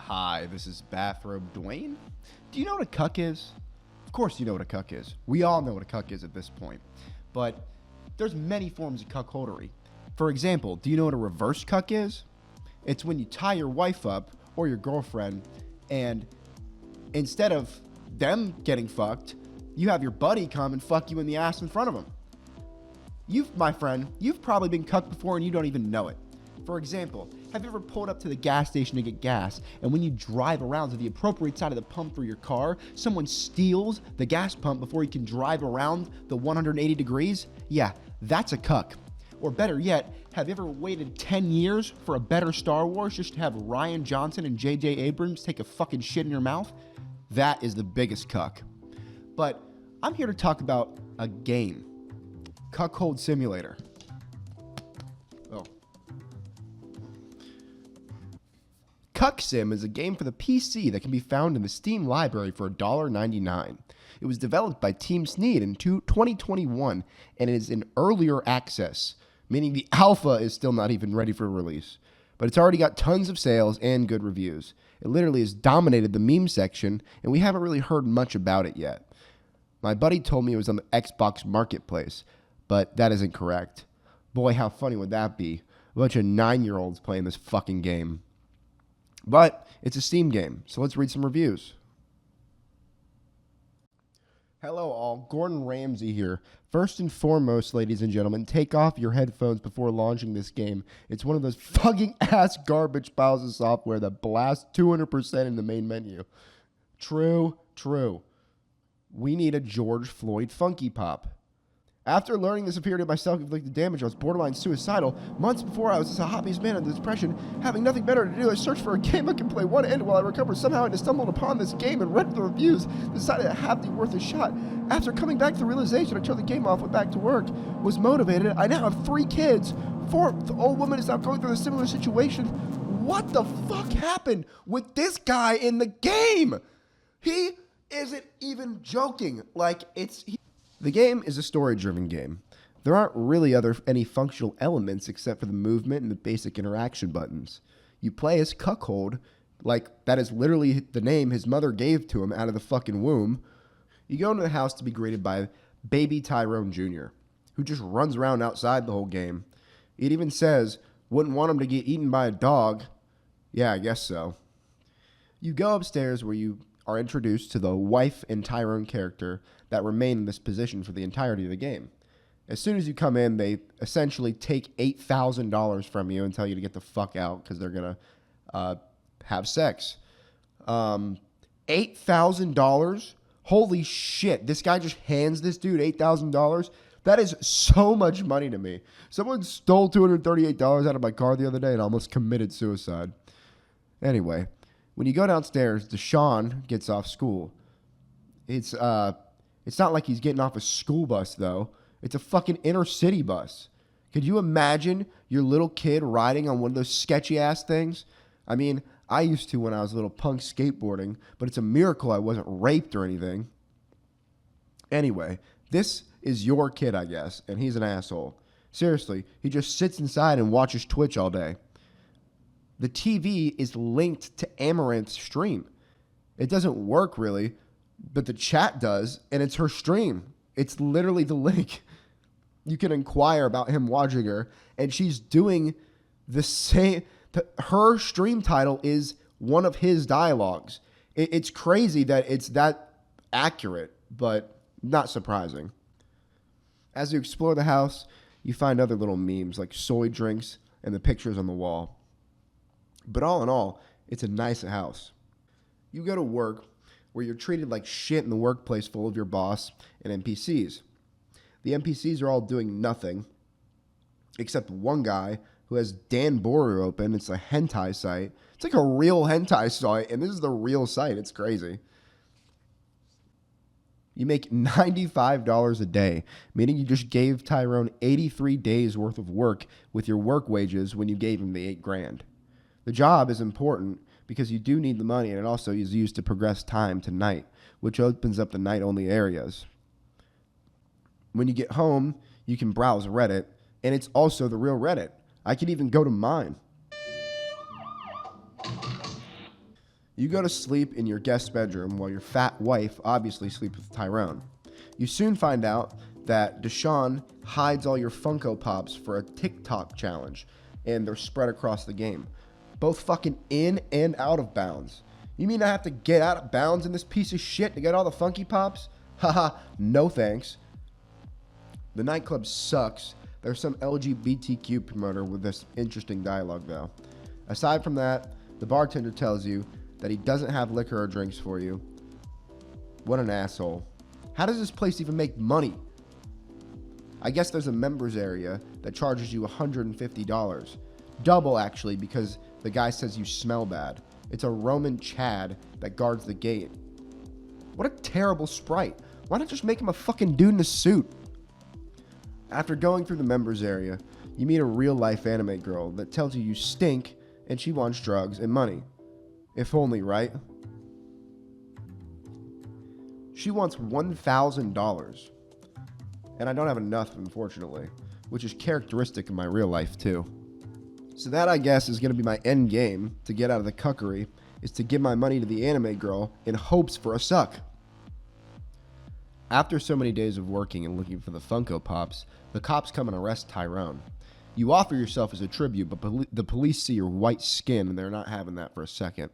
Hi, this is Bathrobe Dwane. Do you know what a cuck is? Of course you know what a cuck is. We all know what a cuck is at this point. But there's many forms of cuckoldery. For example, do you know what a reverse cuck is? It's when you tie your wife up or your girlfriend and instead of them getting fucked, you have your buddy come and fuck you in the ass in front of them. My friend, you've probably been cucked before and you don't even know it. For example, have you ever pulled up to the gas station to get gas, and when you drive around to the appropriate side of the pump for your car, someone steals the gas pump before you can drive around the 180 degrees? Yeah, that's a cuck. Or better yet, have you ever waited 10 years for a better Star Wars just to have Rian Johnson and J.J. Abrams take a fucking shit in your mouth? That is the biggest cuck. But I'm here to talk about a game. Cuckold Simulator. Cuck Sim is a game for the PC that can be found in the Steam library for $1.99. It was developed by Team Sneed in 2021 and it is in earlier access, meaning the alpha is still not even ready for release. But it's already got tons of sales and good reviews. It literally has dominated the meme section and we haven't really heard much about it yet. My buddy told me it was on the Xbox Marketplace, but that isn't correct. Boy, how funny would that be? A bunch of 9-year-olds playing this fucking game. But it's a Steam game, so let's read some reviews. Hello all, Gordon Ramsay here. First and foremost, ladies and gentlemen, take off your headphones before launching this game. It's one of those fucking ass garbage piles of software that blasts 200% in the main menu. True. We need a George Floyd Funky Pop. After learning the severity of my self-inflicted damage, I was borderline suicidal. Months before, I was a hobbyist man under depression. Having nothing better to do, I searched for a game I can play one end while I recover. Somehow I stumbled upon this game and read the reviews, decided to have the worth a shot. After coming back to the realization, I turned the game off, went back to work, was motivated. I now have 3 kids. 4th old woman is now going through a similar situation. What the fuck happened with this guy in the game? He isn't even joking. The game is a story-driven game. There aren't really any functional elements except for the movement and the basic interaction buttons. You play as Cuckold, that is literally the name his mother gave to him out of the fucking womb. You go into the house to be greeted by baby Tyrone Jr., who just runs around outside the whole game. It even says, wouldn't want him to get eaten by a dog. Yeah, I guess so. You go upstairs where you are introduced to the wife and Tyrone character that remain in this position for the entirety of the game. As soon as you come in, they essentially take $8,000 from you and tell you to get the fuck out because they're going to have sex. $8,000? Holy shit. This guy just hands this dude $8,000? That is so much money to me. Someone stole $238 out of my car the other day and almost committed suicide. Anyway, when you go downstairs, Deshaun gets off school. It's not like he's getting off a school bus, though. It's a fucking inner city bus. Could you imagine your little kid riding on one of those sketchy-ass things? I mean, I used to when I was a little punk skateboarding, but it's a miracle I wasn't raped or anything. Anyway, this is your kid, I guess, and he's an asshole. Seriously, he just sits inside and watches Twitch all day. The TV is linked to Amaranth's stream. It doesn't work, really, but the chat does, and it's her stream. It's literally the link. You can inquire about him watching her, and she's doing the same. Her stream title is one of his dialogues. It's crazy that it's that accurate, but not surprising. As you explore the house, you find other little memes like soy drinks and the pictures on the wall. But all in all, it's a nice house. You go to work where you're treated like shit in the workplace full of your boss and NPCs. The NPCs are all doing nothing, except one guy who has Dan Boru open. It's a hentai site. It's like a real hentai site, and this is the real site. It's crazy. You make $95 a day, meaning you just gave Tyrone 83 days worth of work with your work wages when you gave him the $8,000. The job is important because you do need the money, and it also is used to progress time to night, which opens up the night-only areas. When you get home, you can browse Reddit, and it's also the real Reddit. I could even go to mine. You go to sleep in your guest bedroom while your fat wife obviously sleeps with Tyrone. You soon find out that Deshaun hides all your Funko Pops for a TikTok challenge, and they're spread across the game. Both fucking in and out of bounds. You mean I have to get out of bounds in this piece of shit to get all the Funky Pops? Haha, no thanks. The nightclub sucks. There's some LGBTQ promoter with this interesting dialogue, though. Aside from that, the bartender tells you that he doesn't have liquor or drinks for you. What an asshole. How does this place even make money? I guess there's a members area that charges you $150. Double, actually, because the guy says you smell bad. It's a Roman Chad that guards the gate. What a terrible sprite. Why not just make him a fucking dude in a suit? After going through the members area, you meet a real-life anime girl that tells you stink and she wants drugs and money. If only, right? She wants $1,000. And I don't have enough, unfortunately, which is characteristic of my real life, too. So that, I guess, is going to be my end game to get out of the cuckery, is to give my money to the anime girl in hopes for a suck. After so many days of working and looking for the Funko Pops, the cops come and arrest Tyrone. You offer yourself as a tribute, but the police see your white skin and they're not having that for a second.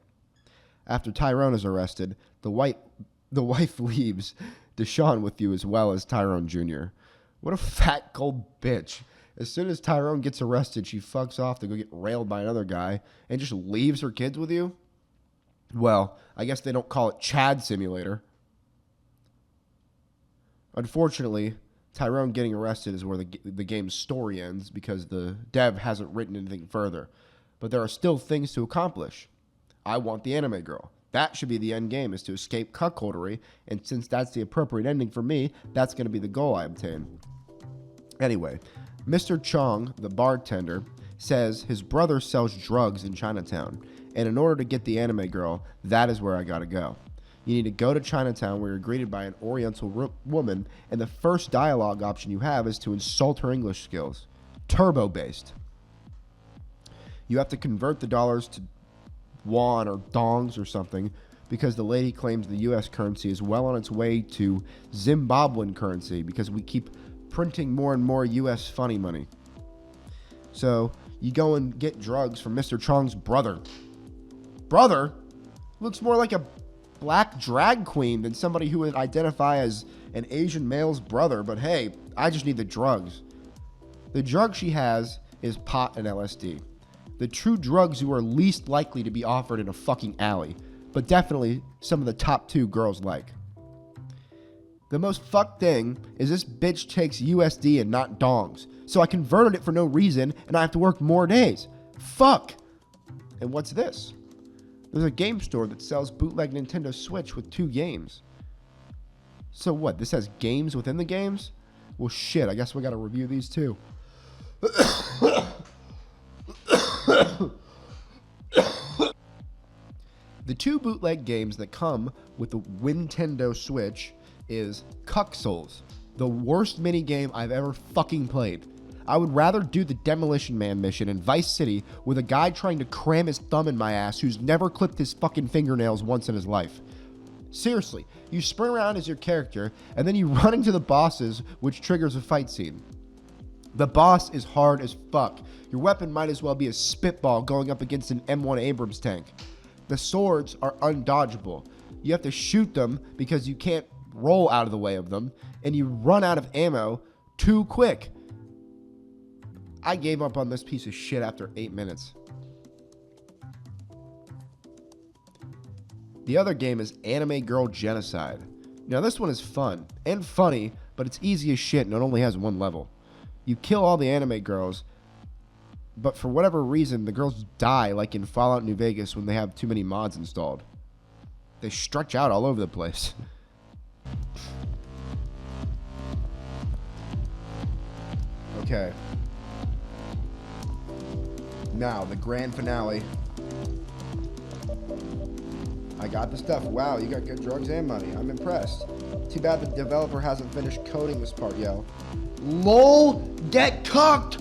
After Tyrone is arrested, the wife leaves Deshaun with you as well as Tyrone Jr. What a fat, cold bitch. As soon as Tyrone gets arrested, she fucks off to go get railed by another guy and just leaves her kids with you? Well, I guess they don't call it Chad Simulator. Unfortunately, Tyrone getting arrested is where the game's story ends because the dev hasn't written anything further. But there are still things to accomplish. I want the anime girl. That should be the end game, is to escape cuckoldery, and since that's the appropriate ending for me, that's going to be the goal I obtain. Anyway, Mr. Chong, the bartender, says his brother sells drugs in Chinatown, and in order to get the anime girl, that is where I gotta go. You need to go to Chinatown where you're greeted by an Oriental woman, and the first dialogue option you have is to insult her English skills. Turbo-based. You have to convert the dollars to won or dongs or something because the lady claims the U.S. currency is well on its way to Zimbabwean currency because we keep printing more and more U.S. funny money. So you go and get drugs from Mr. Chong's brother. Brother? Looks more like a black drag queen than somebody who would identify as an Asian male's brother, but hey, I just need the drugs. The drug she has is pot and LSD. The true drugs you are least likely to be offered in a fucking alley, but definitely some of the top two girls like. The most fucked thing is this bitch takes USD and not dongs, so I converted it for no reason and I have to work more days. Fuck! And what's this? There's a game store that sells bootleg Nintendo Switch with 2 games. So what, this has games within the games? Well shit, I guess we gotta review these too. The 2 bootleg games that come with the Nintendo Switch is Cuck Souls, the worst minigame I've ever fucking played. I would rather do the Demolition Man mission in Vice City with a guy trying to cram his thumb in my ass who's never clipped his fucking fingernails once in his life. Seriously, you sprint around as your character, and then you run into the bosses, which triggers a fight scene. The boss is hard as fuck. Your weapon might as well be a spitball going up against an M1 Abrams tank. The swords are undodgeable. You have to shoot them because you can't roll out of the way of them, and you run out of ammo too quick. I gave up on this piece of shit after 8 minutes. The other game is Anime Girl Genocide. Now this one is fun and funny, but it's easy as shit and it only has 1 level. You kill all the anime girls, but for whatever reason, the girls die like in Fallout New Vegas when they have too many mods installed. They stretch out all over the place. Okay. Now, the grand finale. I got the stuff. Wow, you got good drugs and money. I'm impressed. Too bad the developer hasn't finished coding this part, yo. LOL, get cucked!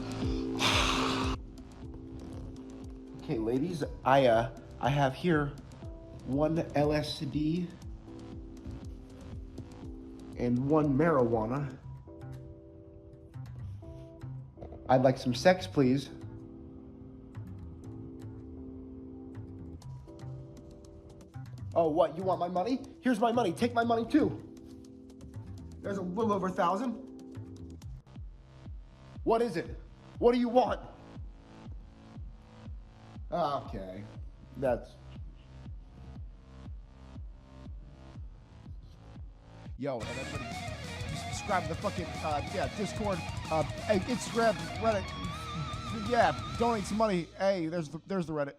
Okay, ladies, I have here 1 LSD, and 1 marijuana. I'd like some sex, please. Oh, what? You want my money? Here's my money. Take my money too. There's a little over 1,000. What is it? What do you want? Okay, that's... Yo, and everybody subscribe to the fucking, Discord, Instagram, Reddit. Yeah, donate some money. Hey, there's the Reddit.